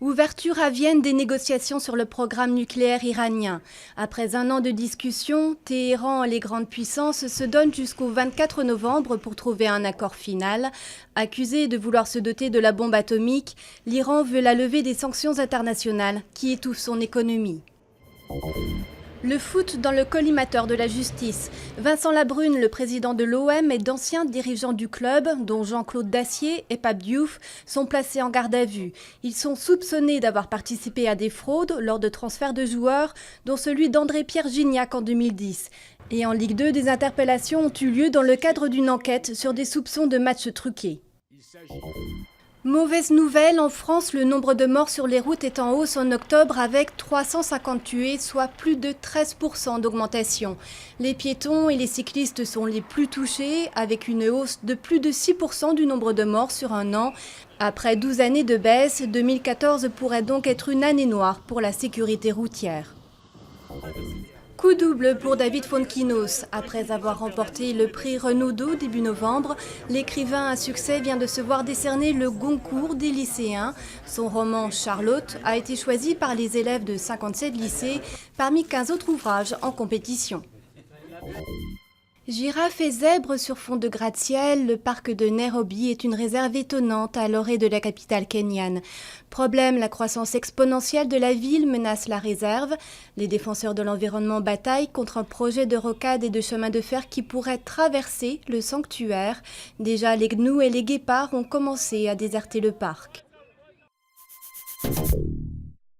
Ouverture à Vienne des négociations sur le programme nucléaire iranien. Après un an de discussion, Téhéran et les grandes puissances se donnent jusqu'au 24 novembre pour trouver un accord final. Accusé de vouloir se doter de la bombe atomique, l'Iran veut la levée des sanctions internationales qui étouffent son économie. Le foot dans le collimateur de la justice. Vincent Labrune, le président de l'OM, et d'anciens dirigeants du club, dont Jean-Claude Dacier et Pape Diouf, sont placés en garde à vue. Ils sont soupçonnés d'avoir participé à des fraudes lors de transferts de joueurs, dont celui d'André-Pierre Gignac en 2010. Et en Ligue 2, des interpellations ont eu lieu dans le cadre d'une enquête sur des soupçons de matchs truqués. Mauvaise nouvelle, en France, le nombre de morts sur les routes est en hausse en octobre avec 350 tués, soit plus de 13% d'augmentation. Les piétons et les cyclistes sont les plus touchés, avec une hausse de plus de 6% du nombre de morts sur un an. Après 12 années de baisse, 2014 pourrait donc être une année noire pour la sécurité routière. Coup double pour David Fontkinos. Après avoir remporté le prix Renaudot début novembre, l'écrivain à succès vient de se voir décerner le Goncourt des lycéens. Son roman Charlotte a été choisi par les élèves de 57 lycées parmi 15 autres ouvrages en compétition. Girafes et zèbres sur fond de gratte-ciel, le parc de Nairobi est une réserve étonnante à l'orée de la capitale kenyane. Problème, la croissance exponentielle de la ville menace la réserve. Les défenseurs de l'environnement bataillent contre un projet de rocade et de chemin de fer qui pourrait traverser le sanctuaire. Déjà, les gnous et les guépards ont commencé à déserter le parc.